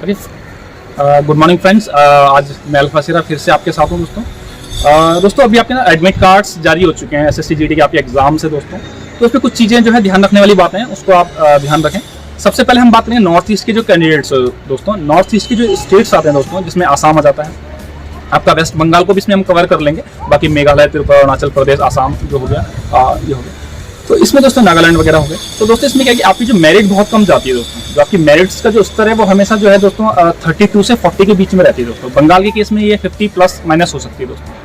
Okay, good morning friends. आज मैं alpha सिरा फिर से आपके साथ हूँ दोस्तों। अभी आपके ना एडमिट कार्ड्स जारी हो चुके हैं एसएससी जीडी के आपके एग्जाम से दोस्तों। तो उसमें कुछ चीज़ें जो है ध्यान रखने वाली बातें हैं, उसको आप ध्यान रखें। सबसे पहले हम बात करेंगे नॉर्थ ईस्ट के जो कैंडिडेट्स दोस्तों, नॉर्थ ईस्ट के जो स्टेट्स आते हैं दोस्तों, जिसमें आसाम आ जाता है, आपका वेस्ट बंगाल को भी इसमें हम कवर कर लेंगे, बाकी मेघालय, त्रिपुरा, अरुणाचल प्रदेश, आसाम जो हो गया ये हो गया। तो इसमें दोस्तों नागालैंड वगैरह हो गए। तो दोस्तों इसमें क्या है कि आपकी जो मेरिट बहुत कम जाती है दोस्तों, जो आपकी मेरिट्स का जो स्तर है वो हमेशा जो है दोस्तों 32 से 40 के बीच में रहती है दोस्तों। बंगाल के केस में ये 50 प्लस माइनस हो सकती है दोस्तों।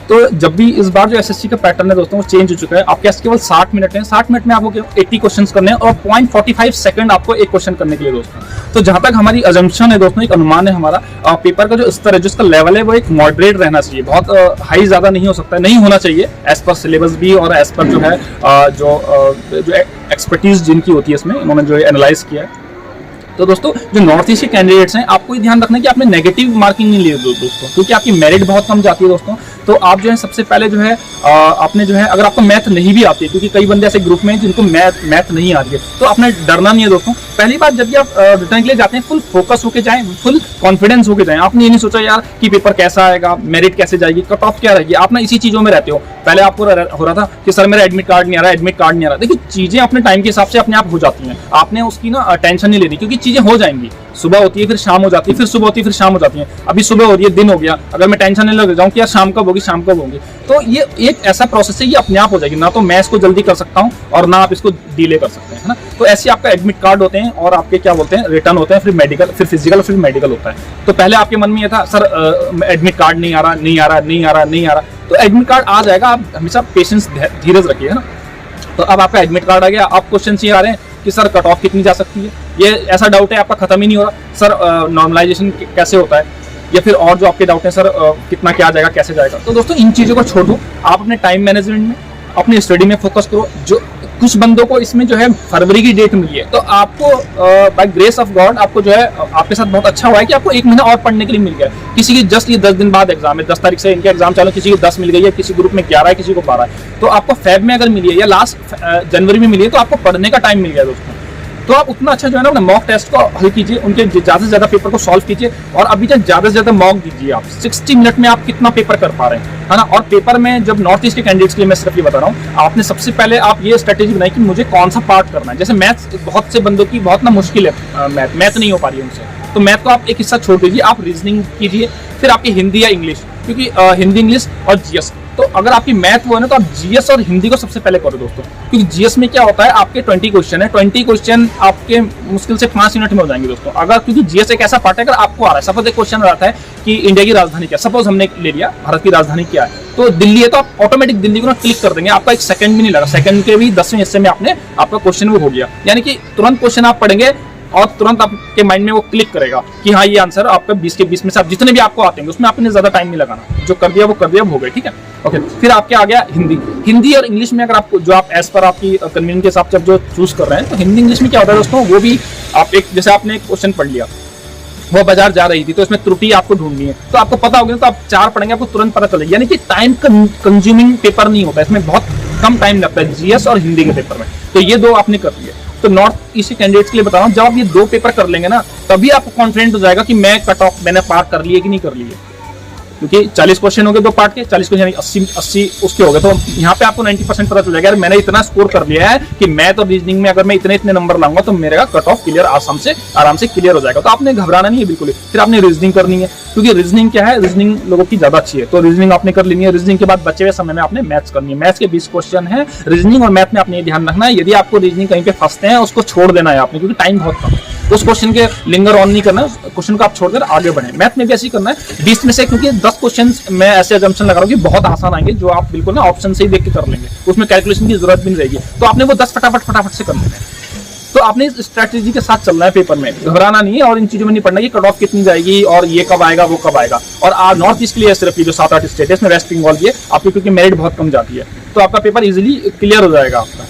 तो जब भी इस बार जो एसएससी का पैटर्न है दोस्तों वो चेंज हो चुका है। आपके पास केवल 60 मिनट है, 60 मिनट में आपको 80 क्वेश्चंस करने हैं और 0.45 सेकंड आपको एक क्वेश्चन करने के लिए दोस्तों। तो जहां तक हमारी अजम्पशन है दोस्तों, एक अनुमान है हमारा, पेपर का जो स्तर है, जिसका लेवल है वो एक मॉडरेट रहना चाहिए, बहुत हाई ज्यादा नहीं हो सकता है, नहीं होना चाहिए एज पर सिलेबस भी और एज पर जो है जो एक्सपर्टीज जिनकी होती है इसमें, इन्होंने जो एनालाइज किया है। तो दोस्तों जो नॉर्थ ईस्ट के कैंडिडेट्स हैं, आपको ये ध्यान रखना है कि आपने नेगेटिव मार्किंग नहीं ली दोस्तों, क्योंकि आपकी मेरिट बहुत कम जाती है दोस्तों। तो आप जो है सबसे पहले जो है आपने जो है, अगर आपको मैथ नहीं भी आती है, क्योंकि कई बंदे ऐसे ग्रुप में जिनको मैथ नहीं आती है, तो आपने डरना नहीं है दोस्तों। पहली बार जब भी आप रिटर्न के लिए जाते हैं, फुल फोकस होके जाएं, फुल कॉन्फिडेंस होके जाएं। आपने ये नहीं सोचा यार कि पेपर कैसा आएगा, मेरिट कैसे जाएगी, कट ऑफ क्या रहेगी, आप ना इसी चीजों में रहते हो। पहले आपको हो रहा था कि सर मेरा एडमिट कार्ड नहीं आ रहा, एडमिट कार्ड नहीं आ रहा। देखिए चीजें अपने टाइम के हिसाब से अपने आप हो जाती हैं, आपने उसकी ना टेंशन नहीं लेनी, क्योंकि चीजें हो जाएंगी। सुबह होती है फिर शाम हो जाती है, फिर सुबह होती है फिर शाम हो जाती है। अभी सुबह हो रही है, दिन हो गया, अगर मैं टेंशन नहीं लग जाऊं कि यार शाम कब होगी, शाम कब होगी, तो ये एक ऐसा प्रोसेस है, ये अपने आप हो जाएगी। ना तो मैं इसको जल्दी कर सकता हूं और ना आप इसको डिले कर सकते हैं, है ना। तो ऐसे आपका एडमिट कार्ड होते हैं और आपके क्या बोलते हैं, रिटर्न होते हैं, फिर मेडिकल, फिर फिजिकल, फिर मेडिकल होता है। तो पहले आपके मन में ये था सर एडमिट कार्ड नहीं आ रहा, नहीं आ रहा, नहीं आ रहा, नहीं आ रहा। तो एडमिट कार्ड आ जाएगा, आप हमेशा पेशेंस धीरज रखिए, है ना। तो अब आपका एडमिट कार्ड आ गया, आप क्वेश्चन ये आ रहे हैं कि सर कट ऑफ कितनी जा सकती है, ये ऐसा डाउट है आपका खत्म ही नहीं हो रहा, सर नॉर्मलाइजेशन कैसे होता है, या फिर और जो आपके डाउट है सर कितना क्या जाएगा, कैसे जाएगा। तो दोस्तों इन चीज़ों को छोड़ दो, आप अपने टाइम मैनेजमेंट में, अपनी स्टडी में फोकस करो। जो कुछ बंदों को इसमें जो है फरवरी की डेट मिली है, तो आपको बाय ग्रेस ऑफ गॉड आपको जो है, आपके साथ बहुत अच्छा हुआ है कि आपको 1 महीना और पढ़ने के लिए मिल गया है। किसी की जस्ट ये 10 दिन बाद एग्जाम है, 10 तारीख से इनके एग्जाम चालू, किसी की 10 मिल गई है, किसी ग्रुप में 11 है, किसी को 12 है। तो आपको फेब में अगर मिली है या लास्ट जनवरी में मिली है, तो आपको पढ़ने का टाइम मिल गया दोस्तों। तो आप उतना अच्छा जो है ना अपने मॉक टेस्ट को हल कीजिए, उनके ज़्यादा से ज़्यादा पेपर को सॉल्व कीजिए, और अभी तक ज़्यादा से ज़्यादा मॉक दीजिए। आप 60 मिनट में आप कितना पेपर कर पा रहे हैं, है ना। और पेपर में जब नॉर्थ ईस्ट के कैंडिडेट्स के लिए मैं सिर्फ ये बता रहा हूँ, आपने सबसे पहले आप ये स्ट्रेटेजी बनाई कि मुझे कौन सा पार्ट करना है। जैसे मैथ्स बहुत से बंदों की बहुत ना मुश्किल है, मैथ नहीं हो पा रही है उनसे, तो मैथ को आप एक हिस्सा छोड़ दीजिए, आप रीजनिंग कीजिए, फिर आपकी हिंदी या इंग्लिश, क्योंकि हिंदी, इंग्लिश और जीएस। तो अगर आपकी मैथ वो है ना, तो आप जीएस और हिंदी को सबसे पहले करो दोस्तों, क्योंकि जीएस में क्या होता है, आपके 20 क्वेश्चन है, 20 क्वेश्चन आपके मुश्किल से 5 मिनट में हो जाएंगे दोस्तों। अगर क्योंकि जीएस एक ऐसा पार्ट है, अगर आपको आ रहा है, सपोज एक क्वेश्चन आता है कि इंडिया की राजधानी क्या, सपोज हमने ले लिया भारत की राजधानी क्या है, तो दिल्ली है, तो आप ऑटोमेटिक दिल्ली को ना क्लिक कर देंगे, आपका 1 सेकंड भी नहीं लगा, सेकंड के भी 10वें हिस्से में आपका क्वेश्चन वो हो गया। यानी कि तुरंत क्वेश्चन आप पढ़ेंगे और तुरंत आपके माइंड में वो क्लिक करेगा कि हाँ ये आंसर आपका 20 के 20 में से आप जितने भी आपको आते हैं उसमें आपने ज्यादा टाइम नहीं लगाना, जो कर दिया वो कर दिया, हो गए, ठीक है। ओके, फिर आपके आ गया हिंदी और इंग्लिश में, अगर आपको जो आप एज पर आपकी कन्वीनियंस के हिसाब से जो चूज कर रहे हैं, तो हिंदी इंग्लिश में क्या होता है दोस्तों, वो भी आप एक, जैसे आपने एक क्वेश्चन पढ़ लिया, वो बाजार जा रही थी, तो इसमें त्रुटि आपको ढूंढनी है, तो आपको पता होगा, तो आप 4 पढ़ेंगे, आपको तुरंत पता चलेगा। यानी कि टाइम कंज्यूमिंग पेपर नहीं होता, इसमें बहुत कम टाइम लगता है जीएस और हिंदी के पेपर में। तो ये 2 आपने कर लिए। तो नॉर्थ ईस्ट कैंडिडेट्स के लिए बता रहा हूँ, जब आप ये 2 पेपर कर लेंगे ना, तभी आपको कॉन्फिडेंट हो जाएगा कि मैं कट ऑफ मैंने पार कर लिए कि नहीं कर लिए, क्योंकि 40 क्वेश्चन हो गए 2 पार्ट के, 40 क्वेश्चन 80 उसके हो गए, तो यहाँ पे आपको 90% पता चल जाएगा यार मैंने इतना स्कोर कर लिया है कि मैथ और रीजनिंग में अगर मैं इतने नंबर लाऊंगा तो मेरा कट ऑफ क्लियर आराम से क्लियर हो जाएगा। तो आपने घबराना नहीं है बिल्कुल ही। फिर आपने रीजनिंग करनी है, क्योंकि रीजनिंग क्या है, रीजनिंग लोगों की ज्यादा अच्छी है, तो रीजनिंग आपने कर लेनी है। रीजनिंग के बाद बचे हुए समय में आपने मैथ्स करनी है। मैथ्स के 20 क्वेश्चन है, रीजनिंग और मैथ में आपने ये ध्यान रखना है, यदि आपको रीजनिंग कहीं पे फंसते हैं उसको छोड़ देना है आपने, क्योंकि टाइम बहुत कम है, उस क्वेश्चन के लिंगर ऑन नहीं करना है, क्वेश्चन को आप छोड़कर आगे बढ़े। मैथ में भी ऐसे ही करना है, 20 में से, क्योंकि 10 क्वेश्चन मैं ऐसे अजम्पशन लगा रहा हूँ कि बहुत आसान आएंगे, जो आप बिल्कुल ना ऑप्शन से ही देख के कर लेंगे, उसमें कैलकुलेशन की जरूरत भी नहीं रहेगी, तो आपने वो 10 फटाफट से कर लेना है। तो आपने इस स्ट्रैटेजी के साथ चलना है पेपर में, घबराना नहीं है, और इन चीजों में नहीं पढ़ना कि कट ऑफ कितनी जाएगी और ये कब आएगा वो कब आएगा। और नॉर्थ ईस्ट के लिए सिर्फ ये जो 7-8 स्टेट है, इसमें वेस्ट बंगाल की आपकी क्योंकि मेरिट बहुत कम जाती है, तो आपका पेपर इजीली क्लियर हो जाएगा आपका।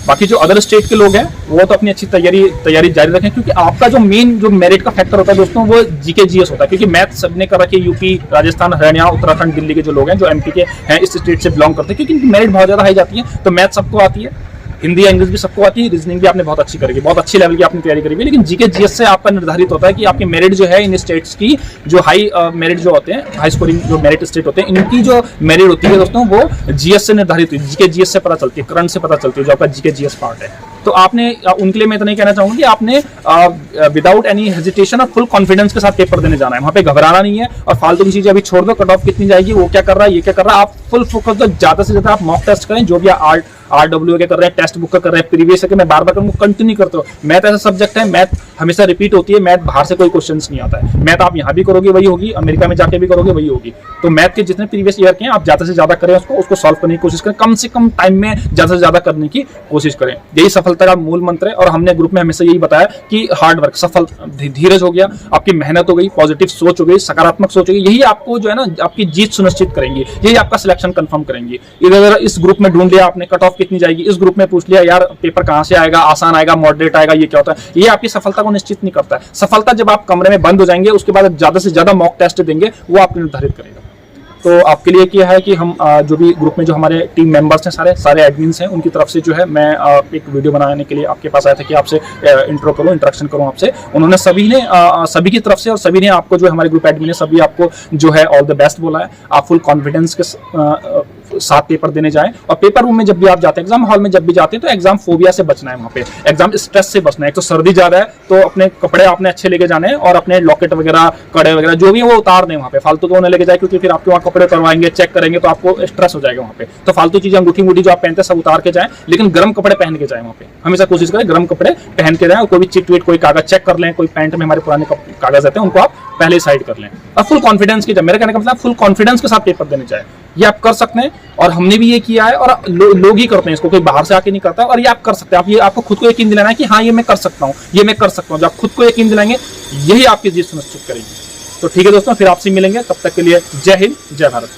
बाकी जो अदर स्टेट के लोग हैं वो तो अपनी अच्छी तैयारी जारी रखें, क्योंकि आपका जो मेन जो मेरिट का फैक्टर होता है दोस्तों, वो जीके जीएस होता है, क्योंकि मैथ सबने कर रखी है, यूपी, राजस्थान, हरियाणा, उत्तराखंड, दिल्ली के जो लोग हैं, जो एमपी के हैं, इस स्टेट से बिलोंग करते हैं, क्योंकि मेरिट बहुत ज्यादा हाई जाती है, तो मैथ सबको आती है, हिंदी या इंग्लिश भी सबको आती है, रीजनिंग भी आपने बहुत अच्छी करी, बहुत अच्छी लेवल की आपने तैयारी करी हुई है, लेकिन जीके जीएस से आपका निर्धारित होता है कि आपके मेरिट जो है इन स्टेट्स की जो हाई मेरिट जो होते हैं, हाई स्कोरिंग जो मेरिट स्टेट होते हैं, इनकी जो मेरिट होती है दोस्तों वो जीएस से निर्धारित हुई, जीके जीएस से पता चलती है, करंट से पता चलती है, जो आपका जीके जीएस पार्ट है। तो आपने उनके लिए मैं इतना ही कहना चाहूंगा कि आपने विदाउट एनी हेजिटेशन और फुल कॉन्फिडेंस के साथ पेपर देने जाना है, वहां पे घबराना नहीं है और फालतू की चीजें अभी छोड़ दो, कट ऑफ कितनी जाएगी, वो क्या कर रहा है, ये क्या कर रहा है, आप फुल फोकस दो, ज्यादा से ज्यादा आप मॉक टेस्ट करें, जो भी RW के कर रहे हैं, टेस्ट बुक का कर रहे हैं, प्रीवियस के मैं बार बार करूंगा, कंटिन्यू करते हो। मैथ ऐसा सब्जेक्ट है, मैथ हमेशा रिपीट होती है, मैथ बाहर से कोई क्वेश्चंस नहीं आता है, मैथ आप यहाँ भी करोगे वही होगी, अमेरिका में जाके भी करोगे वही होगी। तो मैथ के जितने प्रीवियस ईयर के हैं आप ज्यादा से ज्यादा करें, उसको सॉल्व करने की कोशिश करें, कम से कम टाइम में ज्यादा से ज्यादा करने की कोशिश करें, यही सफलता का मूल मंत्र है। और हमने ग्रुप में हमेशा यही बताया कि हार्ड वर्क, सफल धीरज हो गया, आपकी मेहनत हो गई, पॉजिटिव सोच हो गई, सकारात्मक सोच हो गई, यही आपको जो है ना आपकी जीत सुनिश्चित करेंगी, यही आपका सिलेक्शन कंफर्म करेंगी। इधर इस ग्रुप में ढूंढ लिया आपने कट ऑफ कितनी जाएगी, इस ग्रुप में पूछ लिया यार पेपर कहां से आएगा, आसान आएगा, मॉडरेट आएगा, ये क्या होता है, ये आपकी सफलता को निश्चित नहीं करता है। सफलता जब आप कमरे में बंद हो जाएंगे उसके बाद ज्यादा से ज्यादा मॉक टेस्ट देंगे, वो आपको निर्धारित करेगा। तो आपके लिए क्या है कि हम जो भी ग्रुप में जो हमारे टीम मेंबर्स हैं, सारे एडमिन्स हैं, उनकी तरफ से जो है मैं एक वीडियो बनाने के लिए आपके पास आया था कि आपसे इंट्रो करूं, इंटरेक्शन करूं आपसे। उन्होंने सभी की तरफ से और सभी ने आपको जो है हमारे ग्रुप एडमिन ने सभी आपको जो है ऑल द बेस्ट बोला है। आप फुल कॉन्फिडेंस के साथ पेपर देने जाएं और पेपर रूम में जब भी आप जाते हैं, एग्जाम हॉल में जब भी जाते हैं तो एग्जाम फोबिया से बचना है, वहाँ पे एग्जाम स्ट्रेस से बचना है। एक तो सर्दी ज्यादा है तो अपने कपड़े आपने अच्छे लेके जाने हैं और अपने लॉकेट वगैरह, कड़े वगैरह जो भी है वो उतार दें वहाँ पे, फालतू को उन्हें लेके जाए, क्योंकि फिर आपके वहाँ कपड़े उतरवाएंगे, चेक करेंगे तो आपको स्ट्रेस हो जाएगा वहाँ पे। तो फालतू चीजें अंगूठी मुठी जो आप पहनते हैं सब उतार के जाएं, लेकिन गर्म कपड़े पहन के जाएं वहाँ पे, हमेशा कोशिश करें गर्म कपड़े पहन के जाएं। और कोई भी चिट विट कोई कागज चेक कर लें, कोई पैंट में हमारे पुराने कागज रहते हैं उनको आप पहले साइड कर लें और फुल कॉन्फिडेंस के, मेरा कहने का मतलब फुल कॉन्फिडेंस के साथ पेपर देने जाए। ये आप कर सकते हैं और हमने भी ये किया है और लोग ही करते हैं इसको, कोई बाहर से आके नहीं करता। और ये आप कर सकते हैं, आप ये आपको खुद को यकीन दिलाना है कि हाँ ये मैं कर सकता हूँ, ये मैं कर सकता हूँ। जब आप खुद को यकीन दिलाएंगे यही आपकी जीत सुनिश्चित करेंगे। तो ठीक है दोस्तों, फिर आपसे मिलेंगे, तब तक के लिए जय हिंद, जय भारत।